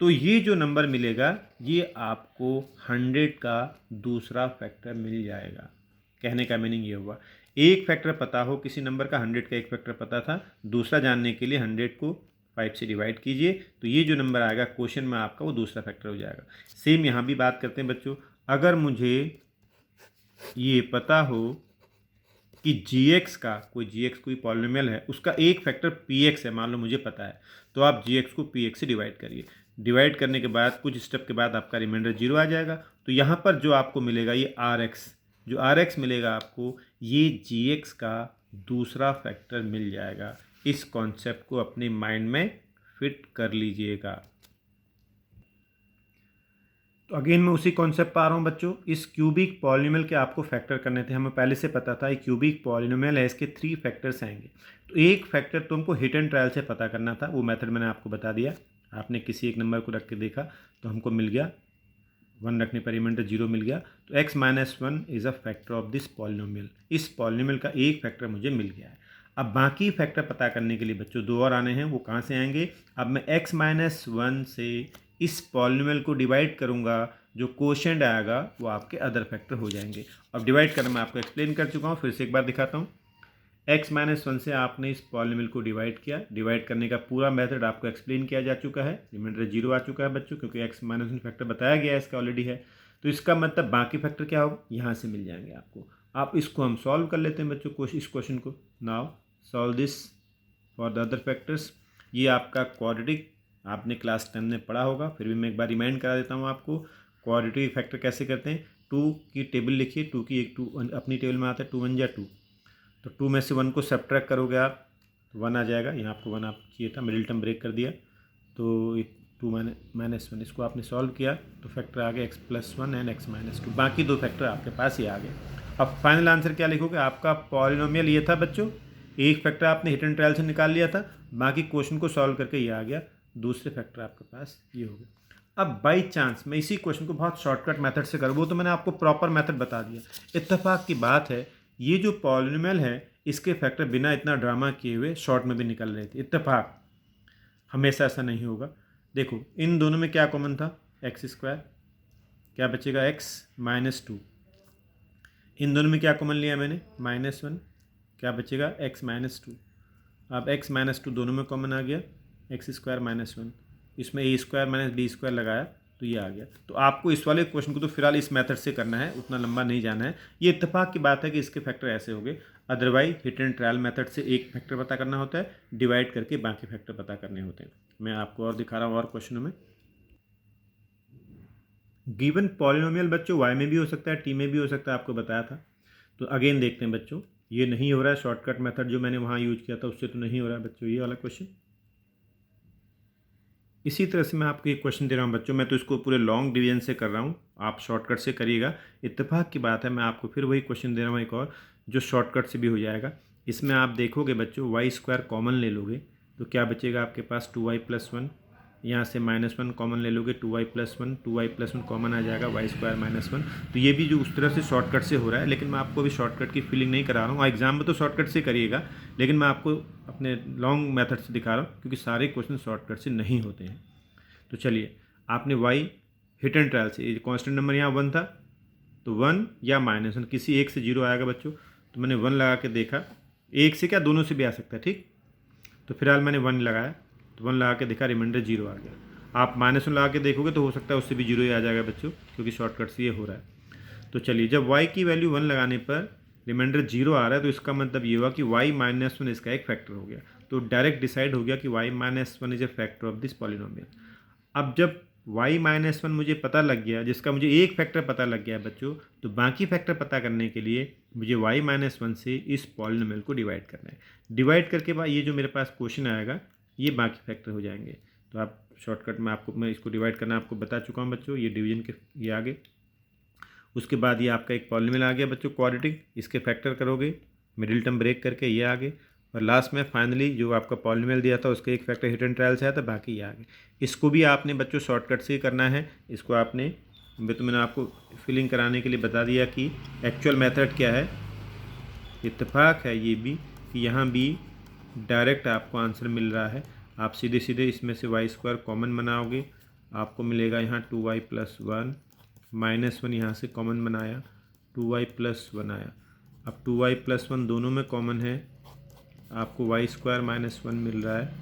तो ये जो नंबर मिलेगा ये आपको 100 का दूसरा फैक्टर मिल जाएगा। कहने का मीनिंग ये हुआ, एक फैक्टर पता हो किसी नंबर का, 100 का एक फैक्टर पता था, दूसरा जानने के लिए 100 को 5 से डिवाइड कीजिए, तो ये जो नंबर आएगा क्वेश्चन में आपका वो दूसरा फैक्टर हो जाएगा। सेम यहाँ भी बात करते हैं बच्चों, अगर मुझे ये पता हो कि gx का कोई पॉलिनोमियल है, उसका एक फैक्टर px है, मान लो मुझे पता है, तो आप gx को px से डिवाइड करिए। डिवाइड करने के बाद कुछ स्टेप के बाद आपका रिमाइंडर 0 आ जाएगा। तो यहाँ पर जो आपको मिलेगा ये rx, जो rx मिलेगा आपको, ये gx का दूसरा फैक्टर मिल जाएगा। इस कॉन्सेप्ट को अपने माइंड में फिट कर लीजिएगा। तो अगेन मैं उसी कॉन्सेप्ट पर आ रहा हूँ बच्चों, इस क्यूबिक पॉलिनोमियल के आपको फैक्टर करने थे, हमें पहले से पता था ये क्यूबिक पॉलिनोमियल है, इसके 3 फैक्टर्स आएंगे। तो एक फैक्टर तुमको हिट एंड ट्रायल से पता करना था, वो मेथड मैंने आपको बता दिया। आपने किसी एक नंबर को रख के देखा तो हमको मिल गया, 1 रखने पर रिमाइंडर 0 मिल गया, तो x minus 1 is a factor of this polynomial. इस पॉलिनोमियल का एक फैक्टर मुझे मिल गया है। अब बाकी फैक्टर पता करने के लिए बच्चों 2 और आने हैं, वो कहाँ से आएंगे। अब मैं x माइनस 1 से इस पॉलिनोमियल को डिवाइड करूँगा, जो क्वोशिएंट आएगा वो आपके अदर फैक्टर हो जाएंगे। अब डिवाइड करना मैं आपको एक्सप्लेन कर चुका हूँ, फिर से एक बार दिखाता हूँ। x माइनस 1 से आपने इस पॉलिनोमियल को डिवाइड किया, डिवाइड करने का पूरा मेथड आपको एक्सप्लेन किया जा चुका है, रिमाइंडर 0 आ चुका है बच्चों, क्योंकि x माइनस 1 फैक्टर बताया गया है, इसका ऑलरेडी है। तो इसका मतलब बाकी फैक्टर क्या होगा, यहाँ से मिल जाएंगे आपको। आप इसको हम सॉल्व कर लेते हैं बच्चों, इस क्वेश्चन को। Now solve this for the other factors. ये आपका क्वाड्रेटिक आपने क्लास 10 में पढ़ा होगा, फिर भी मैं एक बार रिमाइंड करा देता हूँ आपको। क्वाड्रेटिक फैक्टर कैसे करते हैं, 2 की टेबल लिखिए, 2 की एक 2 अपनी टेबल में आता है, 2 1 जा 2, तो 2 में से 1 को सब्ट्रैक्ट करोगे आप तो 1 आ जाएगा। यहाँ आपको 1 आप चाहिए था, मिडिल टर्म ब्रेक कर दिया, तो 2 माइनस 1, इसको आपने सॉल्व किया तो फैक्टर आ गया x plus 1 and x minus 2। बाकी 2 फैक्टर आपके पास ही आ गए। अब फाइनल आंसर क्या लिखोगे, आपका पॉलिनोमियल ये था बच्चों, एक फैक्टर आपने हिट एंड ट्रायल से निकाल लिया था, बाकी क्वेश्चन को सॉल्व करके ये आ गया, दूसरे फैक्टर आपके पास ये हो गया। अब बाई चांस मैं इसी क्वेश्चन को बहुत शॉर्टकट मेथड से करूँ, वो तो मैंने आपको प्रॉपर मेथड बता दिया। इत्तेफाक की बात है ये जो पॉलिनोमियल है इसके फैक्टर बिना इतना ड्रामा किए हुए शॉर्ट में भी निकल रहे थे। इत्तेफाक, हमेशा ऐसा नहीं होगा। देखो इन दोनों में क्या कॉमन था, एक्स स्क्वायर, क्या बचेगा x माइनस 2। इन दोनों में क्या कॉमन लिया मैंने, माइनस 1, क्या बचेगा x माइनस 2। अब x माइनस 2 दोनों में कॉमन आ गया, एक्स स्क्वायर माइनस 1, इसमें ए स्क्वायर माइनस बी स्क्वायर लगाया तो ये आ गया। तो आपको इस वाले क्वेश्चन को तो फिलहाल इस मेथड से करना है, उतना लंबा नहीं जाना है। ये इत्तेफाक की बात है कि इसके फैक्टर ऐसे हो गए, otherwise hit and trial method से एक फैक्टर पता करना होता है, डिवाइड करके बाकी फैक्टर पता करने होते हैं। मैं आपको और दिखा रहा हूँ और क्वेश्चनों में। गिवन पॉलिनोमियल बच्चों y में भी हो सकता है, t में भी हो सकता है, आपको बताया था। तो अगेन देखते हैं बच्चों, ये नहीं हो रहा है शॉर्टकट मेथड जो मैंने वहाँ यूज किया था उससे तो नहीं हो रहा है बच्चों ये वाला क्वेश्चन। इसी तरह से मैं आपको एक क्वेश्चन दे रहा हूँ बच्चों, मैं तो इसको पूरे लॉन्ग डिवीजन से कर रहा हूँ, आप शॉर्टकट से करिएगा। इत्तेफाक की बात है मैं आपको फिर वही क्वेश्चन दे रहा हूँ एक और, जो शॉर्टकट से भी हो जाएगा। इसमें आप देखोगे बच्चों वाई स्क्वायर कॉमन ले लोगे तो क्या बचेगा आपके पास 2y प्लस 1, यहाँ से माइनस 1 कॉमन ले लोगे, 2y plus 1, 2y plus 1 common आ जाएगा, वाई स्क्वायर माइनस 1। तो ये भी जो उस तरह से शॉर्टकट से हो रहा है, लेकिन मैं आपको भी शॉर्टकट की फीलिंग नहीं करा रहा हूँ। एग्जाम में तो शॉर्टकट से करिएगा, लेकिन मैं आपको अपने लॉन्ग मेथड से दिखा रहा हूँ, क्योंकि सारे क्वेश्चन शॉर्टकट से नहीं होते हैं। तो चलिए, आपने y हिट एंड ट्रायल से, कांस्टेंट नंबर यहाँ 1 था तो 1 या माइनस 1 किसी एक से 0 आएगा बच्चों, तो मैंने 1 लगा के देखा, एक से क्या दोनों से भी आ सकता है, ठीक। तो फिलहाल मैंने 1 लगाया, तो 1 लगा के देखा, रिमाइंडर 0 आ गया। आप माइनस 1 लगा के देखोगे तो हो सकता है उससे भी 0 ही आ जाएगा बच्चों, क्योंकि शॉर्टकट से ये हो रहा है। तो चलिए, जब y की वैल्यू 1 लगाने पर रिमाइंडर 0 आ रहा है तो इसका मतलब ये हुआ कि y माइनस 1 इसका एक फैक्टर हो गया। तो डायरेक्ट डिसाइड हो गया कि y minus 1 is a factor of this polynomial. अब जब y-1 मुझे पता लग गया, जिसका मुझे एक फैक्टर पता लग गया है बच्चों, तो बाकी फैक्टर पता करने के लिए मुझे y-1 से इस पॉलिनोमियल को डिवाइड करना है। डिवाइड करके बाद ये जो मेरे पास क्वेश्चन आएगा ये बाकी फैक्टर हो जाएंगे। तो आप शॉर्टकट में मैं इसको डिवाइड करना आपको बता चुका हूँ बच्चों, ये डिवीजन के ये आगे। उसके बाद ये आपका एक पॉलिनोमियल आ गया बच्चों क्वाड्रेटिक, इसके फैक्टर करोगे मिडिल टर्म ब्रेक करके ये आगे, और लास्ट में फाइनली जो आपका पॉलिनोमियल दिया था उसके एक फैक्टर हिट एंड ट्रायल से आया था, बाकी ये आगे। इसको भी आपने बच्चों शॉर्टकट से ही करना है। इसको आपने तो मैंने आपको फिलिंग कराने के लिए बता दिया कि एक्चुअल मेथड क्या है। इत्तेफाक है ये भी कि यहाँ भी डायरेक्ट आपको आंसर मिल रहा है। आप सीधे सीधे इसमें से y² कॉमन बनाओगे, आपको मिलेगा यहाँ 2y + 1 -1 यहाँ से कॉमन बनाया, 2y + 1 आया। अब 2y + 1 दोनों में कॉमन है, आपको y² - 1 मिल रहा है,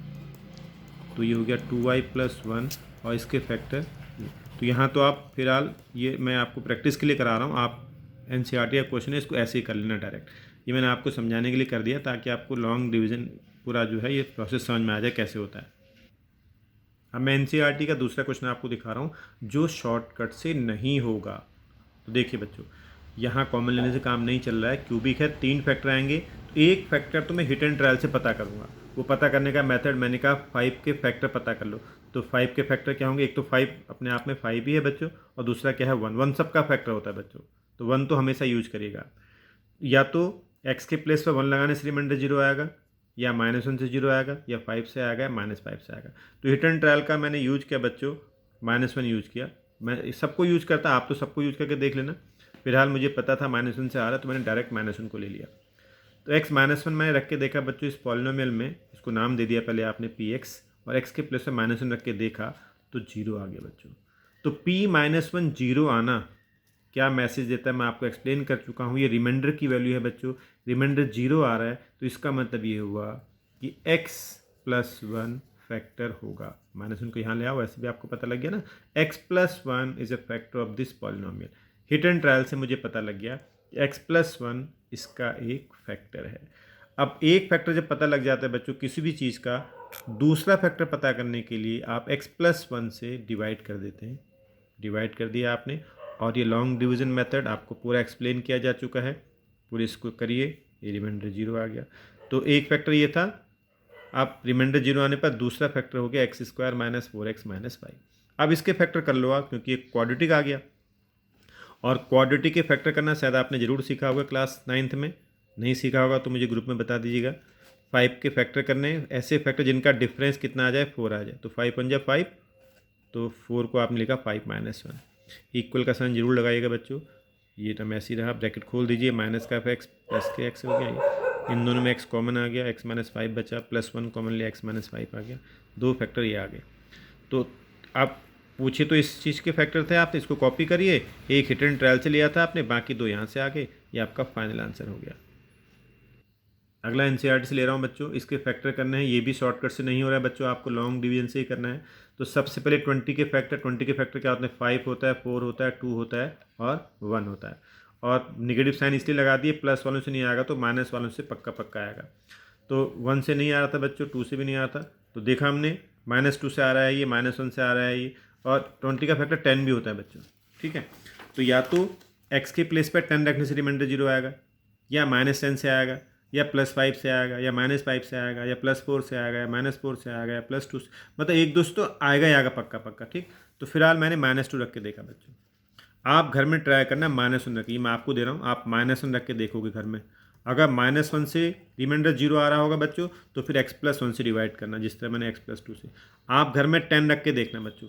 तो ये हो गया 2y + 1 और इसके फैक्टर। तो यहाँ तो आप फिलहाल ये मैं आपको प्रैक्टिस के लिए करा रहा हूँ, आप NCERT का क्वेश्चन है इसको ऐसे ही कर लेना डायरेक्ट। ये मैंने आपको समझाने के लिए कर दिया ताकि आपको लॉन्ग डिवीज़न पूरा जो है ये प्रोसेस समझ में आ जाए कैसे होता है। अब मैं NCERT का दूसरा क्वेश्चन आपको दिखा रहा हूँ जो शॉर्टकट से नहीं होगा। तो देखिए बच्चों, यहाँ कॉमन लेने से काम नहीं चल रहा है, क्यूबिक है, 3 फैक्टर आएंगे, तो एक फैक्टर तो मैं हिट एंड ट्रायल से पता करूँगा। वो पता करने का मेथड मैंने कहा 5 के फैक्टर पता कर लो। तो 5 के फैक्टर क्या होंगे, एक तो 5 अपने आप में 5 ही है बच्चों, और दूसरा क्या है 1 सबका फैक्टर होता है बच्चों, तो 1 तो हमेशा यूज करिएगा। या तो x के प्लेस पर 1 लगाने से रिमाइंडर 0 आएगा, या -1 से 0 आएगा, या 5 से आएगा, या -5 से आएगा। तो हिट एंड ट्रायल का मैंने यूज किया बच्चों, -1 यूज किया। मैं सबको यूज करता, आप तो सबको यूज करके देख लेना। फिलहाल मुझे पता था -1 से आ रहा है तो मैंने डायरेक्ट -1 को ले लिया। तो x -1 मैंने रख के देखा बच्चों इस पॉलिनोमियल में, इसको नाम दे दिया पहले आपने px, और x के प्लेस पर -1 रख के देखा तो 0 आ गया बच्चों। तो p-1 0 आना क्या मैसेज देता है मैं आपको एक्सप्लेन कर चुका हूँ। ये रिमाइंडर की वैल्यू है बच्चों, रिमाइंडर 0 आ रहा है तो इसका मतलब ये हुआ कि x + 1 फैक्टर होगा। -1 को यहाँ ले आओ, ऐसे भी आपको पता लग गया ना, x + 1 is a factor of this polynomial. Hit and trial से मुझे पता लग गया कि x + 1 इसका एक फैक्टर है। अब एक फैक्टर जब पता लग जाता है बच्चों किसी भी चीज़ का, दूसरा फैक्टर पता करने के लिए आप x + 1 से डिवाइड कर देते हैं। डिवाइड कर दिया आपने, और ये लॉन्ग डिवीज़न मेथड आपको पूरा एक्सप्लेन किया जा चुका है, पूरे इसको करिए, ये रिमाइंडर 0 आ गया। तो एक फैक्टर ये था, आप रिमाइंडर 0 आने पर दूसरा फैक्टर हो गया x² - 4x - 5। अब इसके फैक्टर कर लो आप, क्योंकि एक क्वाड्रेटिक आ गया, और क्वाड्रेटिक के फैक्टर करना शायद आपने ज़रूर सीखा होगा क्लास 9th में, नहीं सीखा होगा तो मुझे ग्रुप में बता दीजिएगा। 5 के फैक्टर करने, ऐसे फैक्टर जिनका डिफरेंस कितना आ जाए 4 आ जाए, तो 5 × 5, तो 4 को आपने लिखा 5 - 1। इक्वल का साइन जरूर लगाइएगा बच्चों, ये टर्म ऐसे ही रहा, ब्रैकेट खोल दीजिए, माइनस का x प्लस के x हो गया, ये इन दोनों में x कॉमन आ गया, x - 5 बचा, +1 कॉमन लिया, x - 5 आ गया, 2 फैक्टर ये आ गए। तो आप पूछे तो इस चीज़ के फैक्टर थे, आप इसको कॉपी करिए, एक हिट एंड ट्रायल से लिया था आपने, बाकी 2 यहाँ से आ गए, ये आपका फाइनल आंसर हो गया। अगला NCERT से ले रहा हूँ बच्चों, इसके फैक्टर करने हैं, ये भी शॉर्टकट से नहीं हो रहा है बच्चों, आपको लॉन्ग डिवीजन से ही करना है। तो सबसे पहले 20 के फैक्टर, 20 के फैक्टर क्या होते हैं, 5 होता है, 4 होता है, 2 होता है और 1 होता है। और निगेटिव साइन इसलिए लगा दिए, प्लस वालों से नहीं आएगा तो माइनस वालों से पक्का पक्का आएगा। तो 1 से नहीं आ रहा था बच्चों, 2 से भी नहीं आ रहा था, तो देखा हमने -2 से आ रहा है ये, -1 से आ रहा है ये, और 20 का फैक्टर 10 भी होता है बच्चों, ठीक है। तो या तो x के प्लेस पर 10 रखने से रिमाइंडर 0 आएगा, या -10 से आएगा, या +5 से आएगा, या -5 से आएगा, या +4 से आएगा, या -4 से आएगा, या +2 से, मतलब एक दोस्त तो आएगा ही आएगा पक्का पक्का, ठीक। तो फिलहाल मैंने -2 रख के देखा बच्चों, आप घर में ट्राई करना -1 रखिए, मैं आपको दे रहा हूँ, आप -1 रख के देखोगे घर में, अगर -1 से रिमाइंडर 0 आ रहा होगा बच्चों तो फिर x + 1 से डिवाइड करना, जिस तरह मैंने x + 2 से। आप घर में 10 रख के देखना बच्चों,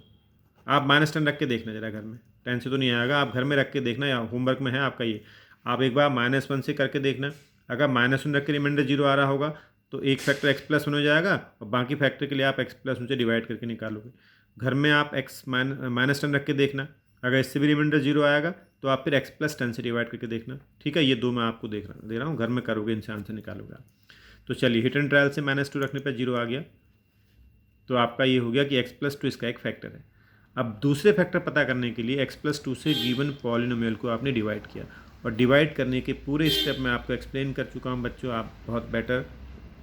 आप -10 रख के देखना जरा घर में, 10 से तो नहीं आएगा, आप घर में रख के देखना, या होमवर्क में है आपका ये, आप एक बार -1 से करके देखना। अगर -1 रख के रिमाइंडर 0 आ रहा होगा तो एक फैक्टर x + 1 हो जाएगा, और बाकी फैक्टर के लिए आप x + 1 से डिवाइड करके निकालोगे। घर में आप -10 रख के देखना, अगर इससे भी रिमाइंडर 0 आएगा तो आप फिर x + 10 से डिवाइड करके देखना, ठीक है। ये 2 मैं आपको दे रहा हूँ, घर में करोगे, इनसे आंसर निकालोगे आप। तो चलिए, हिट एंड ट्रायल से -2 रखने पर 0 आ गया, तो आपका ये हो गया कि x + 2 इसका एक फैक्टर है। अब दूसरे फैक्टर पता करने के लिए x + 2 से गिवन पॉलिनोमियल को आपने डिवाइड किया, और डिवाइड करने के पूरे स्टेप मैं आपको एक्सप्लेन कर चुका हूँ बच्चों, आप बहुत बेटर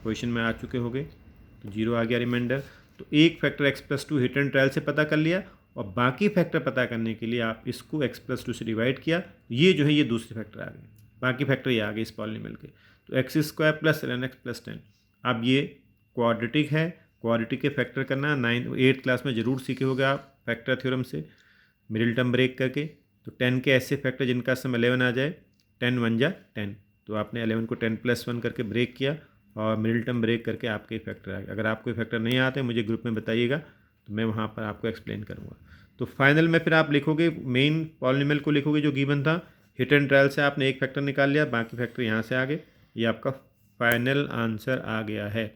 पोजीशन में आ चुके होंगे। तो 0 आ गया रिमाइंडर, तो एक factor x + 2 hit and trial से पता कर लिया, और बाकी फैक्टर पता करने के लिए आप इसको x+2 से डिवाइड किया, ये जो है ये दूसरे फैक्टर आ गए, बाकी फैक्टर ये आ गए इस पॉलिनोमियल के। तो x² plus ln x plus 10। अब ये क्वाड्रेटिक है, क्वाड्रेटिक के फैक्टर करना 8th क्लास में ज़रूर सीखे होगे आप फैक्टर थ्योरम से मिडिल टर्म ब्रेक करके। तो 10 के ऐसे फैक्टर जिनका सम 11 आ जाए, 10 1 जा 10, तो आपने 11 को 10+1 करके ब्रेक किया और मिडिल टर्म ब्रेक करके आपके फैक्टर आ गए। अगर आपको फैक्टर नहीं आते मुझे ग्रुप में बताइएगा, तो मैं वहाँ पर आपको एक्सप्लेन करूँगा। तो फाइनल में फिर आप लिखोगे मेन पॉलिनोमियल को लिखोगे जो गिवन था, हिट एंड ट्रायल से आपने एक फैक्टर निकाल लिया, बाकी फैक्टर यहाँ से आ गए, ये आपका फाइनल आंसर आ गया है।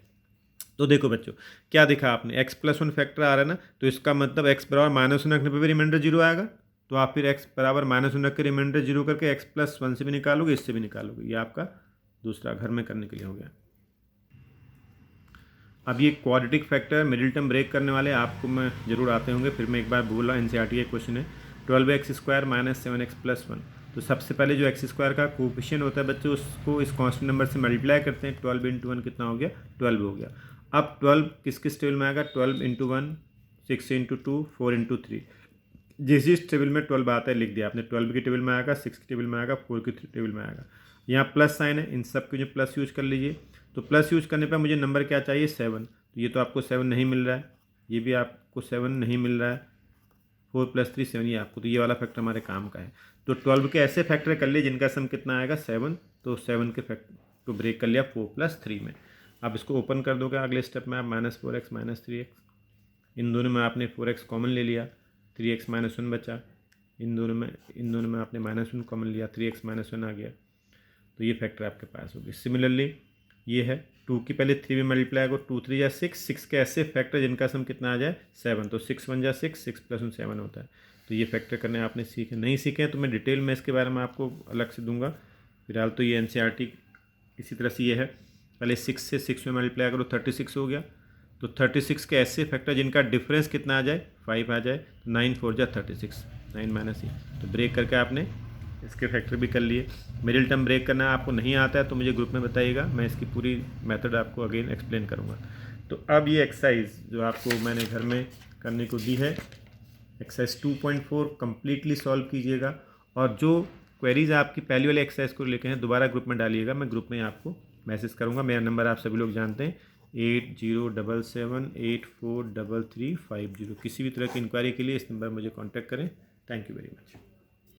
तो देखो बच्चों क्या देखा आपने, x+1 फैक्टर आ रहा है ना, तो इसका मतलब x बराबर -1 रखने पर भी रिमाइंडर 0 आएगा। तो आप फिर x बराबर -1 रख के रिमाइंडर 0 करके x+1 से भी निकालोगे, इससे भी निकालोगे। ये आपका दूसरा घर में करने के लिए हो गया। अब ये quadratic factor middle term break करने वाले आपको मैं जरूर आते होंगे, फिर मैं एक बार बोला NCERT का क्वेश्चन है 12x² - 7x+1। तो सबसे पहले जो x² का कोफिशिएंट होता है बच्चों, उसको इस कांस्टेंट नंबर से मल्टीप्लाई करते हैं। 12 × 1 कितना हो गया, 12 हो गया। अब 12 किस किस टेबल में आएगा, 12 × 1 6 × 2 4 × 3। जिस जिस टेबल में 12 आता है लिख दिया आपने, 12 की टेबल में आएगा, 6 की टेबल में आएगा, 4 की टेबल में आएगा। यहाँ प्लस साइन है, इन सब के जो प्लस यूज कर लीजिए। तो प्लस यूज करने पर मुझे नंबर क्या चाहिए, 7। तो ये तो आपको 7 नहीं मिल रहा है, ये भी आपको 7 नहीं मिल रहा है, 4 + 3 7 ये आपको, तो ये वाला फैक्टर हमारे काम का है। तो 12 के ऐसे फैक्टर कर लिए जिनका सम कितना आएगा, 7। तो 7 के फैक्टर को ब्रेक कर लिया 4 + 3 में। अब इसको ओपन कर दोगे अगले स्टेप में आप, -4x - 3x, इन दोनों में आपने 4x कॉमन ले लिया, 3x - 1 बचा, इन दोनों में आपने -1 कॉमन लिया, 3x - 1 आ गया। तो ये फैक्टर आपके पास होगी। सिमिलरली ये है 2 की पहले 3 में मल्टीप्लाई करो, 2 3 या 6, 6 के ऐसे फैक्टर जिनका सम कितना आ जाए, 7। तो 6 1 जा 6, 6 + 1 7 होता है। तो ये फैक्टर करने आपने सीखे, नहीं सीखे हैं तो मैं डिटेल में इसके बारे में आपको अलग से दूंगा। फिलहाल तो ये NCERT इसी तरह से ये है, पहले 6 से 6 में मल्टीप्लाई करो, 36 हो गया। तो 36 के ऐसे फैक्टर जिनका डिफरेंस कितना आ जाए, 5 आ जाए। 9 4 जा 36, 9 - 8। तो ब्रेक करके आपने इसके फैक्टर भी कर लिए। मिडिल टर्म ब्रेक करना आपको नहीं आता है तो मुझे ग्रुप में बताइएगा, मैं इसकी पूरी मेथड आपको अगेन एक्सप्लेन करूँगा। तो अब ये एक्सरसाइज जो आपको मैंने घर में करने को दी है, एक्सरसाइज 2.4 कम्प्लीटली सॉल्व कीजिएगा। और जो क्वेरीज आपकी पहली वाली एक्सरसाइज को लेके हैं दोबारा ग्रुप में डालिएगा, मैं ग्रुप में आपको मैसेज करूँगा। मेरा नंबर आप सभी लोग जानते हैं, 8077843350। किसी भी तरह की इंक्वायरी के लिए इस नंबर पर मुझे कॉन्टैक्ट करें। Thank you very much.